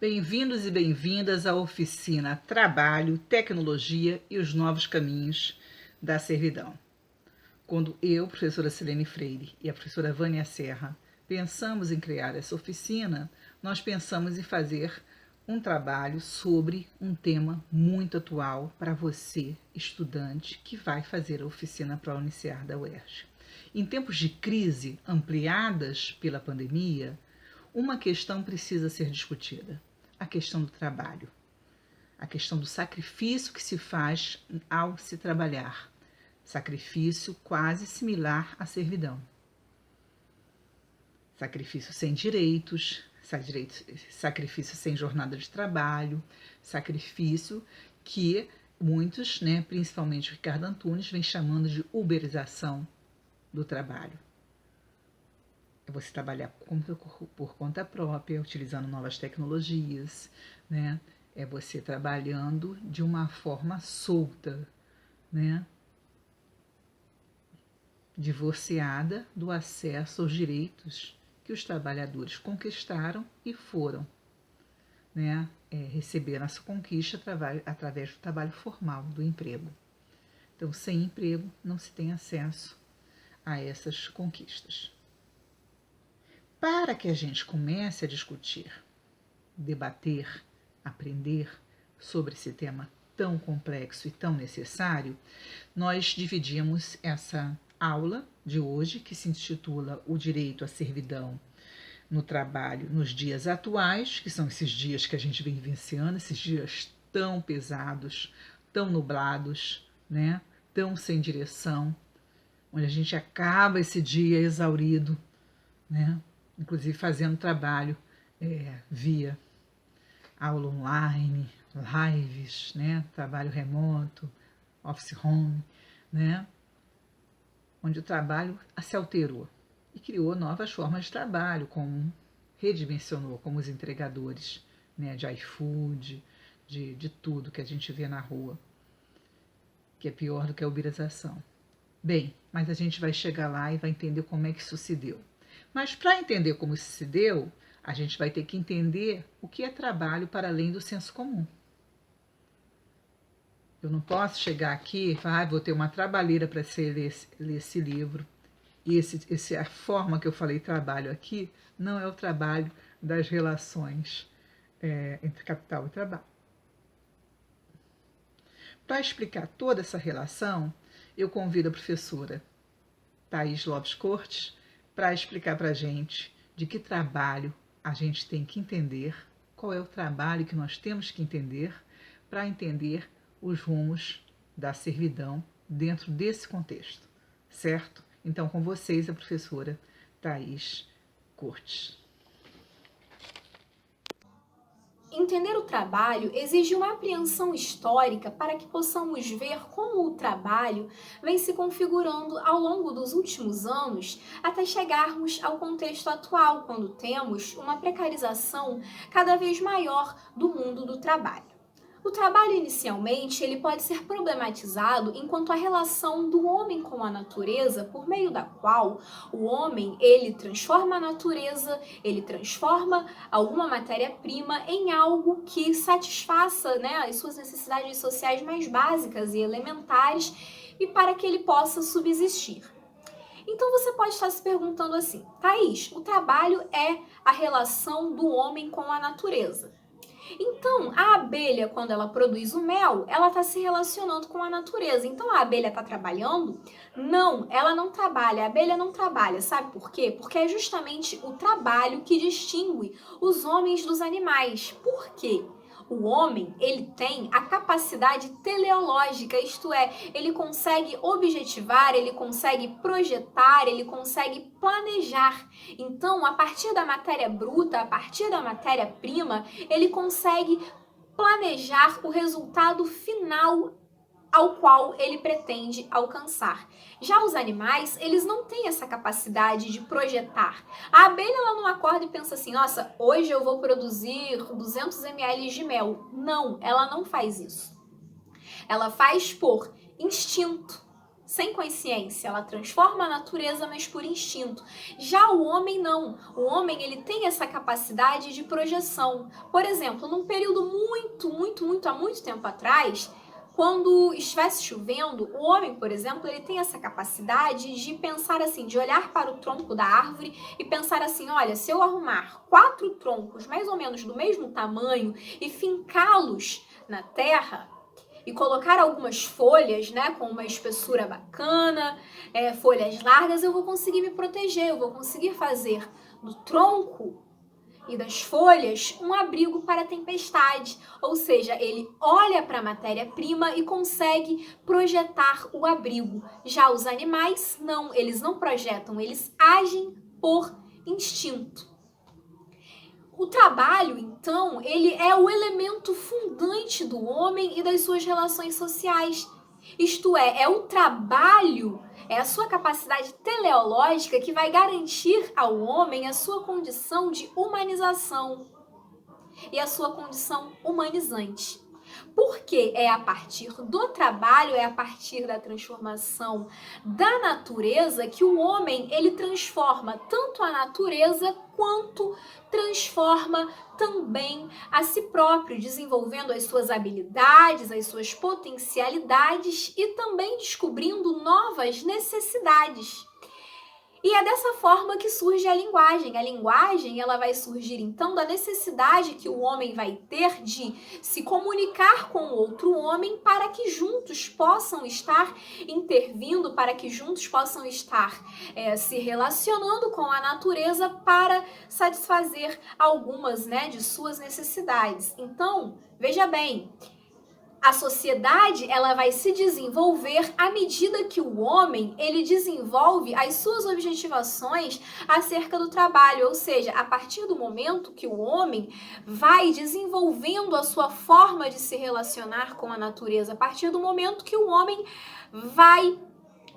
Bem-vindos e bem-vindas à oficina Trabalho, Tecnologia e os Novos Caminhos da Servidão. Quando eu, professora Silene Freire, e a professora Vânia Serra pensamos em criar essa oficina, nós pensamos em fazer um trabalho sobre um tema muito atual para você, estudante, que vai fazer a oficina para a Uniciar da UERJ. Em tempos de crise ampliadas pela pandemia, uma questão precisa ser discutida: a questão do trabalho, a questão do sacrifício que se faz ao se trabalhar, sacrifício quase similar à servidão. Sacrifício sem direitos, sacrifício sem jornada de trabalho, sacrifício que muitos, principalmente o Ricardo Antunes, vem chamando de uberização do trabalho. É você trabalhar por conta própria, utilizando novas tecnologias, É você trabalhando de uma forma solta, divorciada do acesso aos direitos que os trabalhadores conquistaram e foram, receberam essa conquista através do trabalho formal, do emprego. Então, sem emprego, não se tem acesso a essas conquistas. Para que a gente comece a discutir, debater, aprender sobre esse tema tão complexo e tão necessário, nós dividimos essa aula de hoje, que se intitula O Direito à Servidão no Trabalho nos Dias Atuais, que são esses dias que a gente vem vivenciando, esses dias tão pesados, tão nublados, tão sem direção, onde a gente acaba esse dia exaurido, inclusive fazendo trabalho via aula online, lives, trabalho remoto, office home, onde o trabalho se alterou e criou novas formas de trabalho, como redimensionou, como os entregadores, de iFood, de tudo que a gente vê na rua, que é pior do que a uberização. Bem, mas a gente vai chegar lá e vai entender como é que isso se deu. Mas para entender como isso se deu, a gente vai ter que entender o que é trabalho para além do senso comum. Eu não posso chegar aqui e falar, vou ter uma trabalheira para ler esse livro. E a forma que eu falei trabalho aqui não é o trabalho das relações entre capital e trabalho. Para explicar toda essa relação, eu convido a professora Thaís Lopes Cortes para explicar para a gente de que trabalho a gente tem que entender, qual é o trabalho que nós temos que entender para entender os rumos da servidão dentro desse contexto, certo? Então, com vocês, a professora Thaís Cortes. Entender o trabalho exige uma apreensão histórica para que possamos ver como o trabalho vem se configurando ao longo dos últimos anos até chegarmos ao contexto atual, quando temos uma precarização cada vez maior do mundo do trabalho. O trabalho, inicialmente, ele pode ser problematizado enquanto a relação do homem com a natureza, por meio da qual o homem, ele transforma a natureza, ele transforma alguma matéria-prima em algo que satisfaça, as suas necessidades sociais mais básicas e elementares e para que ele possa subsistir. Então você pode estar se perguntando assim, Thaís, o trabalho é a relação do homem com a natureza. Então, a abelha, quando ela produz o mel, ela está se relacionando com a natureza. Então, a abelha está trabalhando? Não, ela não trabalha. A abelha não trabalha. Sabe por quê? Porque é justamente o trabalho que distingue os homens dos animais. Por quê? O homem, ele tem a capacidade teleológica, isto é, ele consegue objetivar, ele consegue projetar, ele consegue planejar. Então, a partir da matéria bruta, a partir da matéria-prima, ele consegue planejar o resultado final ao qual ele pretende alcançar. Já os animais, eles não têm essa capacidade de projetar. A abelha, ela não acorda e pensa assim, nossa, hoje eu vou produzir 200 ml de mel. Não, ela não faz isso. Ela faz por instinto. sem consciência, ela transforma a natureza, mas por instinto. Já o homem não. O homem, ele tem essa capacidade de projeção. Por exemplo, num período há muito tempo atrás, quando estivesse chovendo, o homem, por exemplo, ele tem essa capacidade de pensar assim, de olhar para o tronco da árvore e pensar assim, olha, se eu arrumar 4 troncos mais ou menos do mesmo tamanho e fincá-los na terra, e colocar algumas folhas, né, com uma espessura bacana, folhas largas, eu vou conseguir me proteger, eu vou conseguir fazer do tronco e das folhas um abrigo para a tempestade. Ou seja, ele olha para a matéria-prima e consegue projetar o abrigo. Já os animais, não, eles não projetam, eles agem por instinto. O trabalho, então, ele é o elemento fundante do homem e das suas relações sociais. Isto é o trabalho, é a sua capacidade teleológica que vai garantir ao homem a sua condição de humanização e a sua condição humanizante. Porque é a partir do trabalho, é a partir da transformação da natureza que o homem, ele transforma tanto a natureza quanto transforma também a si próprio, desenvolvendo as suas habilidades, as suas potencialidades e também descobrindo novas necessidades. E é dessa forma que surge a linguagem. A linguagem, ela vai surgir então da necessidade que o homem vai ter de se comunicar com outro homem para que juntos possam estar intervindo, para que juntos possam estar se relacionando com a natureza para satisfazer algumas, de suas necessidades. Então, veja bem, a sociedade, ela vai se desenvolver à medida que o homem, ele desenvolve as suas objetivações acerca do trabalho, ou seja, a partir do momento que o homem vai desenvolvendo a sua forma de se relacionar com a natureza, a partir do momento que o homem vai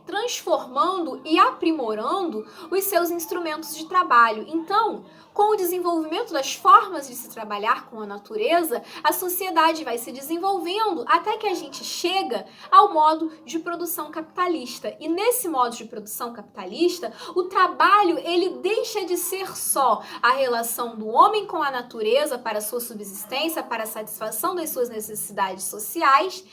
transformando e aprimorando os seus instrumentos de trabalho. Então, com o desenvolvimento das formas de se trabalhar com a natureza, a sociedade vai se desenvolvendo até que a gente chega ao modo de produção capitalista. E nesse modo de produção capitalista, o trabalho, ele deixa de ser só a relação do homem com a natureza para a sua subsistência, para a satisfação das suas necessidades sociais,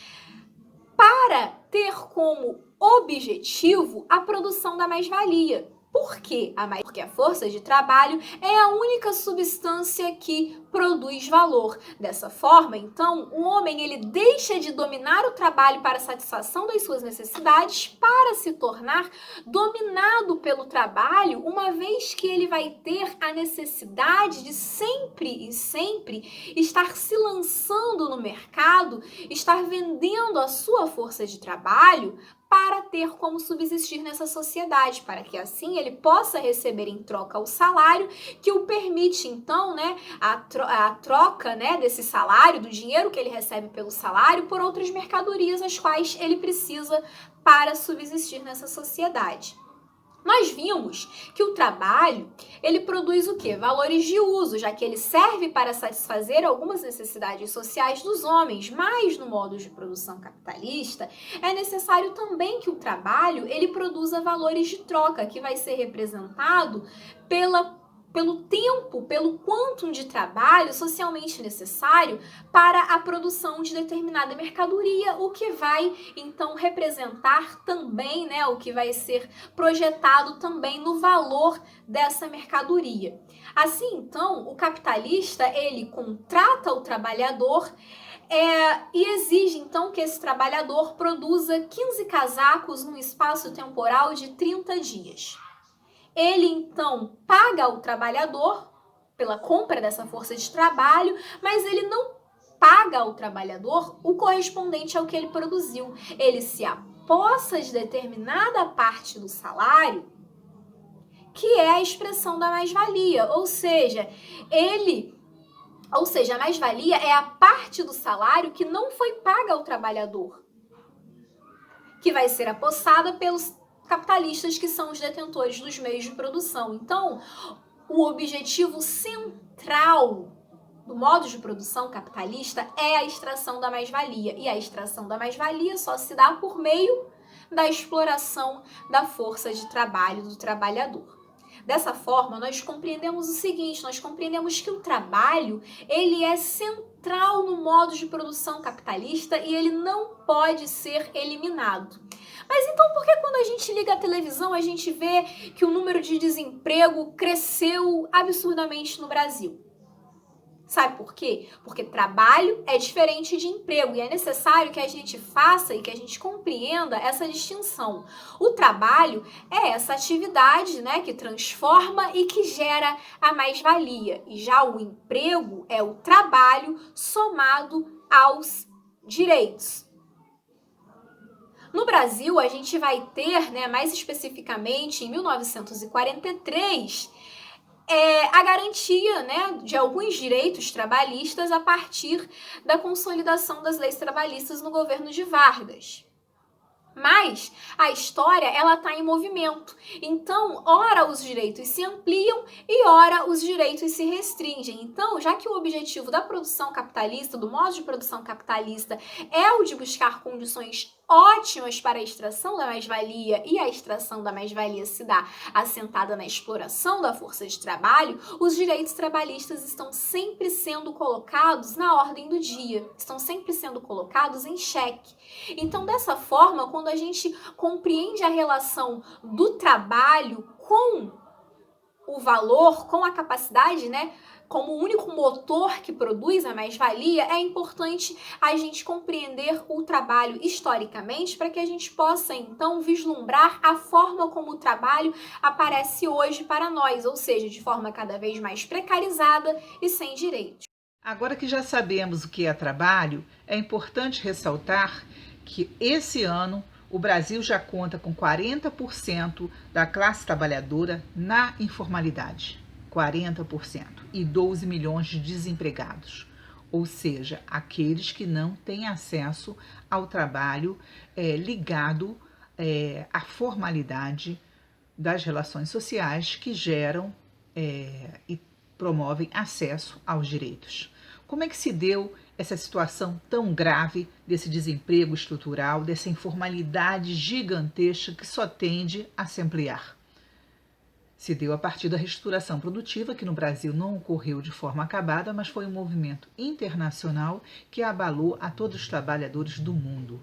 para ter como objetivo a produção da mais-valia. Por quê? Porque a força de trabalho é a única substância que produz valor. Dessa forma, então, o homem, ele deixa de dominar o trabalho para a satisfação das suas necessidades para se tornar dominado pelo trabalho, uma vez que ele vai ter a necessidade de sempre e sempre estar se lançando no mercado, estar vendendo a sua força de trabalho para ter como subsistir nessa sociedade, para que assim ele possa receber em troca o salário que o permite, então, a troca, desse salário, do dinheiro que ele recebe pelo salário, por outras mercadorias as quais ele precisa para subsistir nessa sociedade. Nós vimos que o trabalho, ele produz o quê? Valores de uso, já que ele serve para satisfazer algumas necessidades sociais dos homens, mas no modo de produção capitalista, é necessário também que o trabalho, ele produza valores de troca, que vai ser representado pelo tempo, pelo quantum de trabalho socialmente necessário para a produção de determinada mercadoria, o que vai, então, representar também, o que vai ser projetado também no valor dessa mercadoria. Assim, então, o capitalista, ele contrata o trabalhador e exige, então, que esse trabalhador produza 15 casacos num espaço temporal de 30 dias. Ele, então, paga ao trabalhador pela compra dessa força de trabalho, mas ele não paga ao trabalhador o correspondente ao que ele produziu. Ele se apossa de determinada parte do salário, que é a expressão da mais-valia, ou seja, a mais-valia é a parte do salário que não foi paga ao trabalhador, que vai ser apossada pelos capitalistas, que são os detentores dos meios de produção. Então, o objetivo central do modo de produção capitalista é a extração da mais-valia. E a extração da mais-valia só se dá por meio da exploração da força de trabalho do trabalhador. Dessa forma, nós compreendemos o seguinte, nós compreendemos que o trabalho, ele é central no modo de produção capitalista e ele não pode ser eliminado. Mas então por que quando a gente liga a televisão, a gente vê que o número de desemprego cresceu absurdamente no Brasil? Sabe por quê? Porque trabalho é diferente de emprego e é necessário que a gente faça e que a gente compreenda essa distinção. O trabalho é essa atividade, né, que transforma e que gera a mais-valia. E já o emprego é o trabalho somado aos direitos. No Brasil, a gente vai ter, né, mais especificamente em 1943, a garantia, né, de alguns direitos trabalhistas a partir da consolidação das leis trabalhistas no governo de Vargas. Mas a história, ela está em movimento. Então, ora os direitos se ampliam e ora os direitos se restringem. Então, já que o objetivo da produção capitalista, do modo de produção capitalista, é o de buscar condições ótimas para a extração da mais-valia e a extração da mais-valia se dá assentada na exploração da força de trabalho, os direitos trabalhistas estão sempre sendo colocados na ordem do dia, estão sempre sendo colocados em xeque. Então, dessa forma, quando a gente compreende a relação do trabalho com o valor, com a capacidade, né, como o único motor que produz a mais-valia, é importante a gente compreender o trabalho historicamente para que a gente possa, então, vislumbrar a forma como o trabalho aparece hoje para nós, ou seja, de forma cada vez mais precarizada e sem direitos. Agora que já sabemos o que é trabalho, é importante ressaltar que esse ano o Brasil já conta com 40% da classe trabalhadora na informalidade. 40%, e 12 milhões de desempregados, ou seja, aqueles que não têm acesso ao trabalho ligado à formalidade das relações sociais que geram e promovem acesso aos direitos. Como é que se deu essa situação tão grave desse desemprego estrutural, dessa informalidade gigantesca que só tende a se ampliar? Se deu a partir da reestruturação produtiva, que no Brasil não ocorreu de forma acabada, mas foi um movimento internacional que abalou a todos os trabalhadores do mundo.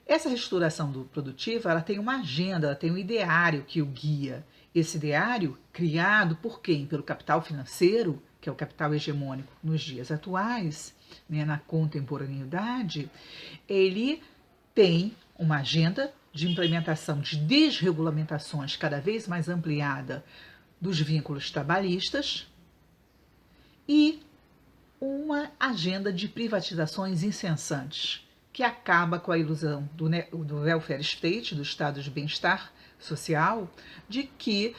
Essa reestruturação produtiva, ela tem uma agenda, ela tem um ideário que o guia. Esse ideário, criado por quem? Pelo capital financeiro, que é o capital hegemônico nos dias atuais, né, na contemporaneidade, ele tem uma agenda de implementação de desregulamentações cada vez mais ampliada dos vínculos trabalhistas e uma agenda de privatizações incessantes, que acaba com a ilusão do welfare state, do estado de bem-estar social, de que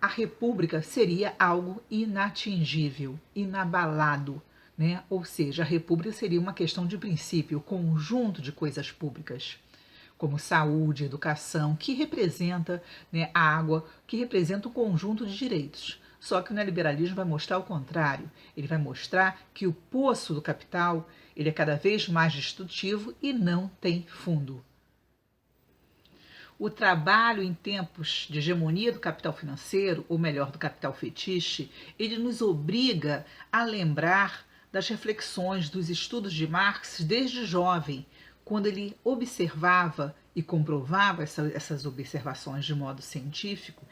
a república seria algo inatingível, inabalado, né? Ou seja, a república seria uma questão de princípio, conjunto de coisas públicas, como saúde, educação, que representa, né, a água, que representa o conjunto de direitos. Só que o neoliberalismo vai mostrar o contrário. Ele vai mostrar que o poço do capital ele é cada vez mais destrutivo e não tem fundo. O trabalho em tempos de hegemonia do capital financeiro, ou melhor, do capital fetiche, ele nos obriga a lembrar das reflexões dos estudos de Marx desde jovem, quando ele observava e comprovava essas observações de modo científico,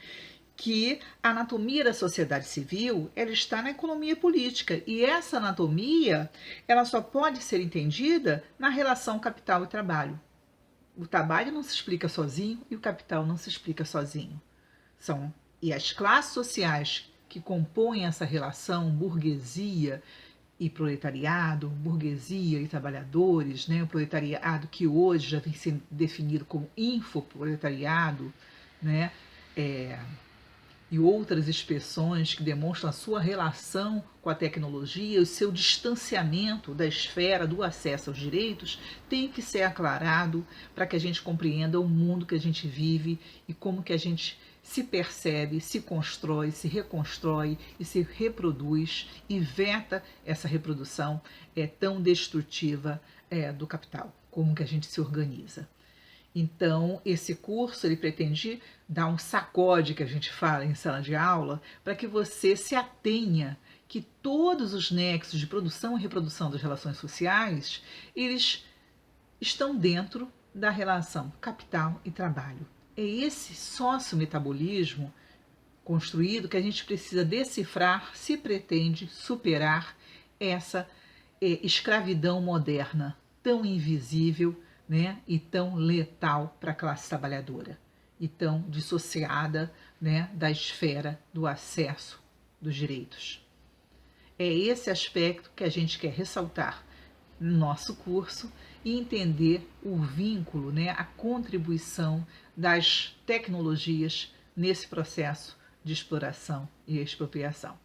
que a anatomia da sociedade civil ela está na economia política e essa anatomia ela só pode ser entendida na relação capital e trabalho. O trabalho não se explica sozinho e o capital não se explica sozinho. E as classes sociais que compõem essa relação, burguesia e proletariado, burguesia e trabalhadores, né? O proletariado que hoje já vem sendo definido como infoproletariado, né? E outras expressões que demonstram a sua relação com a tecnologia, o seu distanciamento da esfera do acesso aos direitos, tem que ser aclarado para que a gente compreenda o mundo que a gente vive e como que a gente se percebe, se constrói, se reconstrói e se reproduz e veta essa reprodução tão destrutiva do capital, como que a gente se organiza. Então, esse curso ele pretende dar um sacode, que a gente fala em sala de aula, para que você se atenha que todos os nexos de produção e reprodução das relações sociais, eles estão dentro da relação capital e trabalho. É esse sociometabolismo construído que a gente precisa decifrar se pretende superar essa escravidão moderna tão invisível, né, e tão letal para a classe trabalhadora e tão dissociada, né, da esfera do acesso dos direitos. É esse aspecto que a gente quer ressaltar no nosso curso e entender o vínculo, né, a contribuição das tecnologias nesse processo de exploração e expropriação.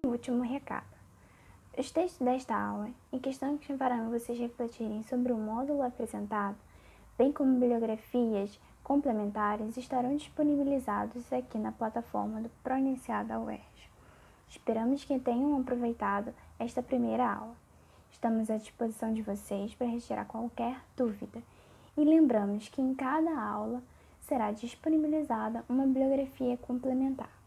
Um último recado. Os textos desta aula, em questão que farão vocês refletirem sobre o módulo apresentado, bem como bibliografias complementares, estarão disponibilizados aqui na plataforma do Pronunciar da UERJ. Esperamos que tenham aproveitado esta primeira aula. Estamos à disposição de vocês para retirar qualquer dúvida. E lembramos que em cada aula será disponibilizada uma bibliografia complementar.